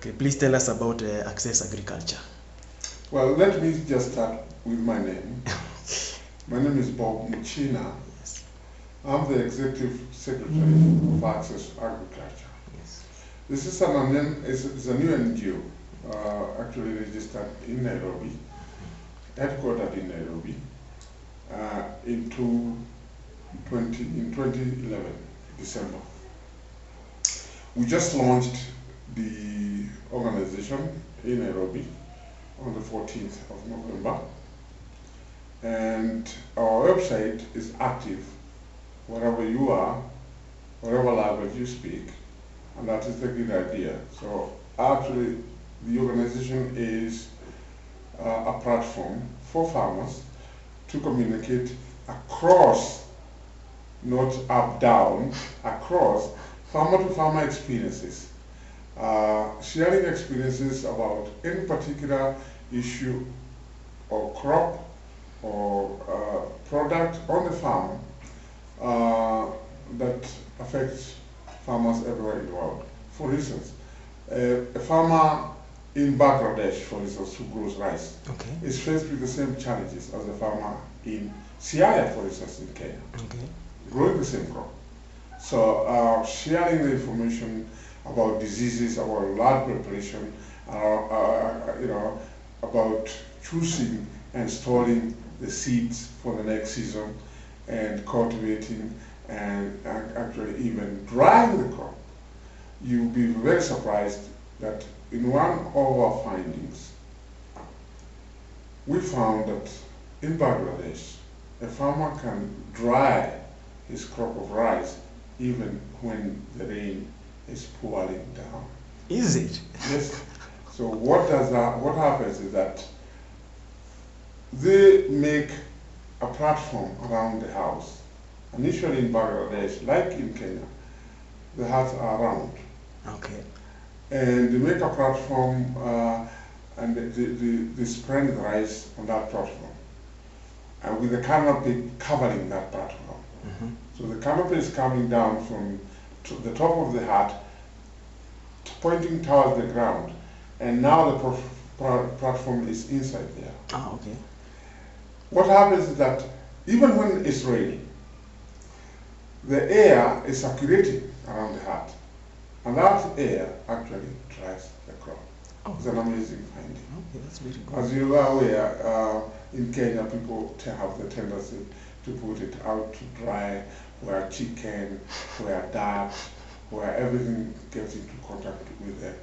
Okay, please tell us about Access Agriculture. Well, let me just start with my name. My name is Bob Muchina. Yes. I'm the Executive Secretary of Access Agriculture. Yes. This is it's a new NGO, actually registered in Nairobi, headquartered in Nairobi, in 2011, December. We just launched the organization in Nairobi on the 14th of November, and our website is active wherever you are, whatever language you speak, and that is the good idea. So actually the organization is a platform for farmers to communicate across, not up down, across farmer to farmer experiences, sharing experiences about any particular issue or crop or product on the farm that affects farmers everywhere in the world. For instance, a farmer in Bangladesh, for instance, who grows rice, is faced with the same challenges as a farmer in Siaya, for instance, in Kenya, growing the same crop. So sharing the information about diseases, about land preparation, about choosing and storing the seeds for the next season, and cultivating and actually even drying the crop. You'll be very surprised that in one of our findings, we found that in Bangladesh, a farmer can dry his crop of rice even when the rain is pouring down. Is it? Yes. So what happens is that they make a platform around the house. Initially in Bangladesh, like in Kenya, the huts are round. Okay. And they make a platform and they spread the rice on that platform, and with the canopy covering that platform. So the canopy is coming down from the top of the hut, pointing towards the ground, and now the platform is inside there. Ah, okay. What happens is that even when it's raining, the air is circulating around the hut, and that air actually dries the crop. Oh. It's an amazing finding. Okay, that's very good. As you are aware, in Kenya, people have the tendency to put it out to dry, where chicken, where duck, where everything gets into contact with the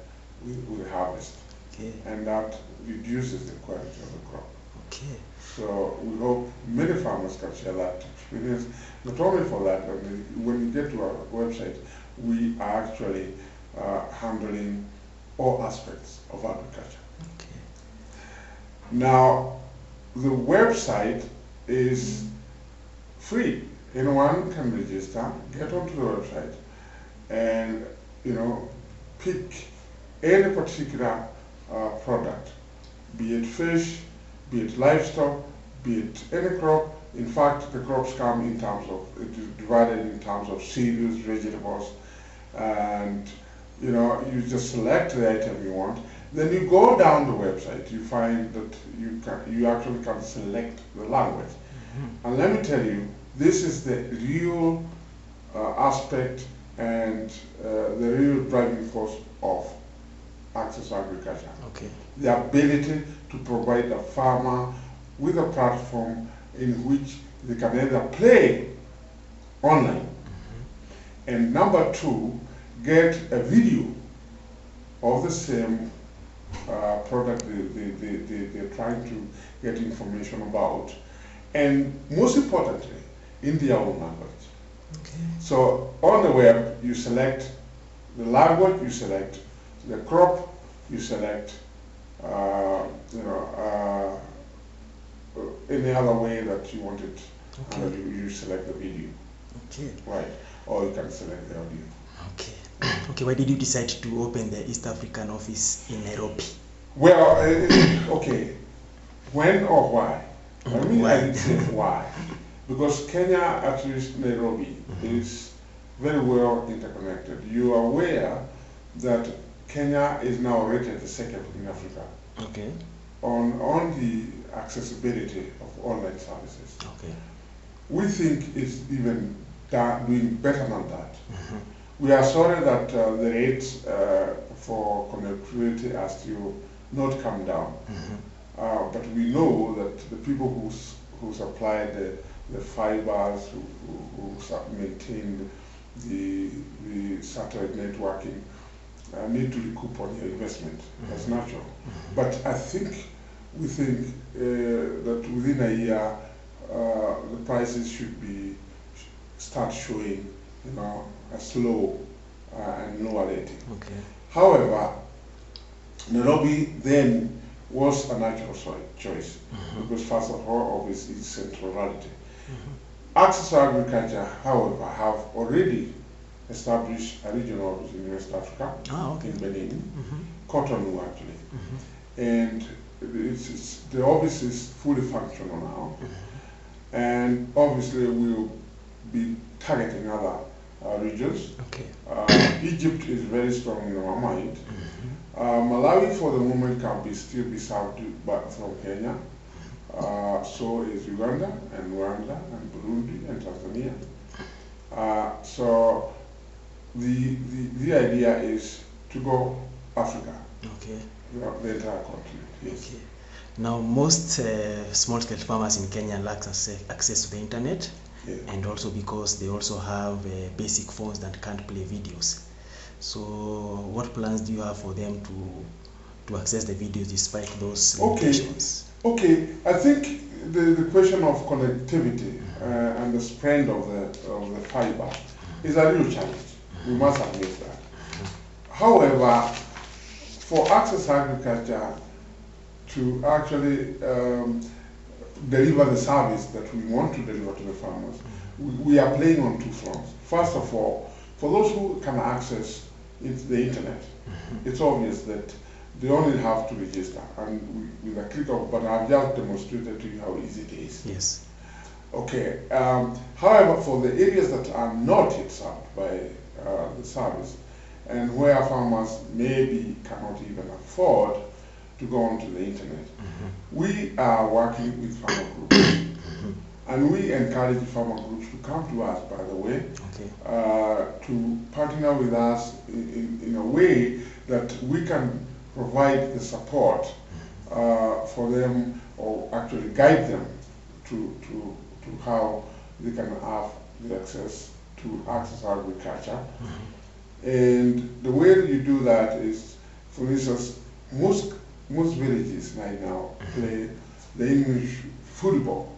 harvest. Okay. And that reduces the quality of the crop. Okay. So we hope many farmers can share that experience. Not only for that, but when you get to our website, we are actually handling all aspects of agriculture. Okay. Now, the website is free. Anyone can register, get onto the website, and pick any particular product, be it fish, be it livestock, be it any crop. In fact, the crops come in terms of, it is divided in terms of cereals, vegetables, and you just select the item you want. Then you go down the website, you find that you actually can select the language. And let me tell you, this is the real aspect and the real driving force of Access Agriculture. Okay. The ability to provide a farmer with a platform in which they can either play online, and number two, get a video of the same product they're trying to get information about, and most importantly, in their own language. Okay. So on the web, you select the language, you select the crop, you select any other way that you want it, Okay. and you select the video. Okay. Right, or you can select the audio. Okay. Okay, why did you decide to open the East African office in Nairobi? Well, okay, when or why? I mean, Why? I didn't say why. Because Kenya, at least Nairobi, is very well interconnected. You are aware that Kenya is now rated the second in Africa Okay. on the accessibility of online services. Okay. We think it's even doing better than that. We are sorry that the rates for connectivity are still not come down. But we know that the people who supply the fibers, who maintain the satellite networking, need to recoup on your investment. That's natural. But we think that within a year, the prices should start showing, a slow and lower rating. Okay. However, Nairobi then was a natural choice because first of all, obviously, it's centrality. Access to agriculture, however, have already established a regional office in West Africa, in Benin, Cotonou actually, and the office is fully functional now, and obviously we will be targeting other regions. Okay. Egypt is very strong in our mind. Malawi for the moment can still be served from Kenya. So is Uganda and Rwanda and Burundi and Tanzania. So the idea is to go Africa. Okay. The entire continent. Yes. Okay. Now, most small-scale farmers in Kenya lack access to the internet, and also because they also have basic phones that can't play videos. So, what plans do you have for them to access the videos despite those limitations? Okay. I think the question of connectivity and the spread of the fiber is a real challenge. We must admit that. However, for access agriculture to actually deliver the service that we want to deliver to the farmers, we are playing on two fronts. First of all, for those who can access the internet, it's obvious that they only have to register, and with a click of a button, I've just demonstrated to you how easy it is. Yes. Okay. However, for the areas that are not yet served by the service, and where farmers maybe cannot even afford to go onto the internet, we are working with farmer groups, and we encourage farmer groups to come to us, by the way, to partner with us in a way that we can provide the support for them, or actually guide them to how they can have the access to access agriculture. And the way you do that is, for instance, most villages right now play the English football,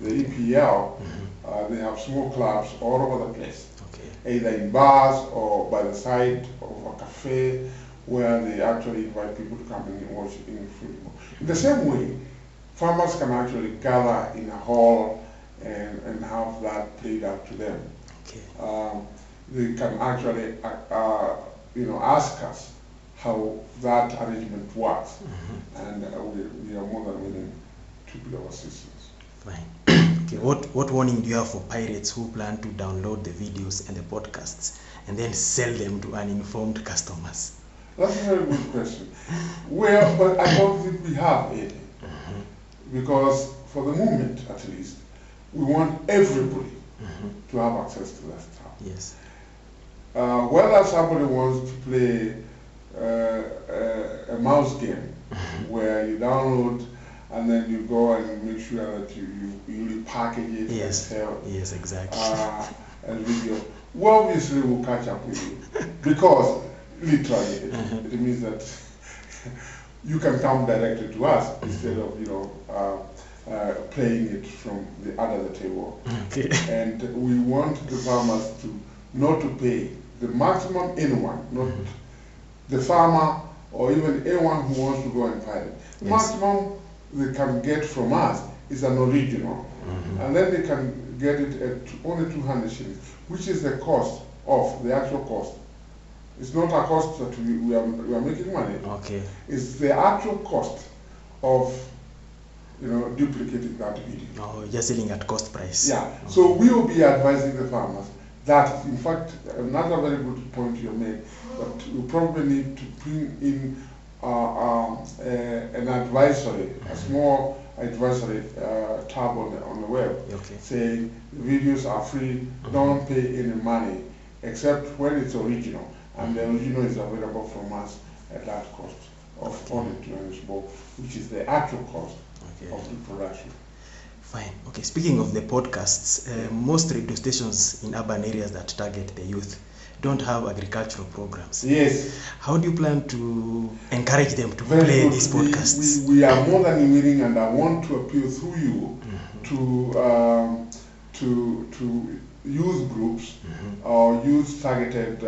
the EPL. They have small clubs all over the place, either in bars or by the side of a cafe, where they actually invite people to come and watch English football. In the same way, farmers can actually gather in a hall and have that played out to them. They can actually ask us how that arrangement works, and we are more than willing to be of assistance. Fine. Okay. What warning do you have for pirates who plan to download the videos and the podcasts and then sell them to uninformed customers? That's a very good question. Well, but I don't think we have any, because for the moment, at least, we want everybody to have access to that stuff. Yes. Whether somebody wants to play a mouse game where you download and then you go and make sure that you repackage it and sell. Yes, exactly. And video. We obviously will catch up with you, because literally it means that you can come directly to us instead of playing it from the other table. And we want the farmers not to pay the maximum, anyone, not the farmer or even anyone who wants to go and pirate. The maximum they can get from us is an original, and then they can get it at only 200 shillings, which is the cost of the actual cost. It's not a cost that we are making money. It's the actual cost of duplicating that video. Oh, just selling at cost price. Yeah. So we will be advising the farmers that, in fact, another very good point you made, but we probably need to bring in an advisory, a small advisory tab on the web, saying the videos are free, don't pay any money, except when it's original, and the original is available from us at that cost of only 200 bob, which is the actual cost of the production. Fine. Okay. Speaking of the podcasts, most radio stations in urban areas that target the youth don't have agricultural programs. Yes. How do you plan to encourage them to play these podcasts? We are more than willing, and I want to appeal through you to youth groups or youth targeted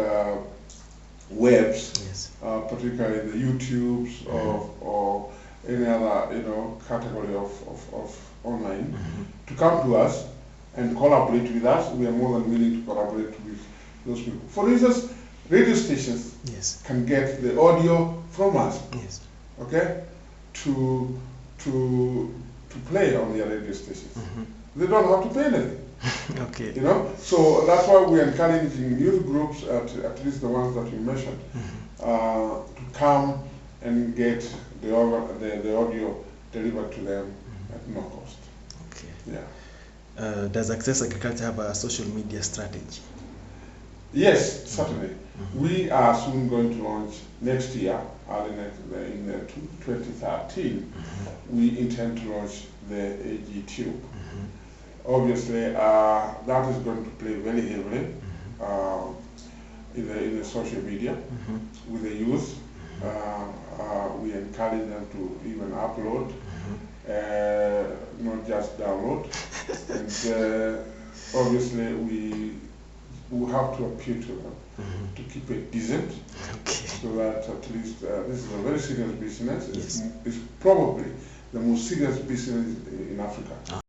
webs, particularly the YouTubes or any other category of online, to come to us and collaborate with us. We are more than willing to collaborate with those people. For instance, radio stations can get the audio from us, okay, to play on their radio stations. They don't have to pay anything. Okay. So that's why we're encouraging youth groups, at least the ones that you mentioned, to come and get the audio delivered to them at no cost. Okay. Yeah. Does Access Agriculture have a social media strategy? Yes, certainly. We are soon going to launch next year, in 2013. We intend to launch the AGTube. Obviously, that is going to play very heavily in the social media with the youth. We encourage them to even upload, not just download. And obviously, we have to appeal to them to keep it decent, so that at least this is a very serious business. It's probably the most serious business in Africa.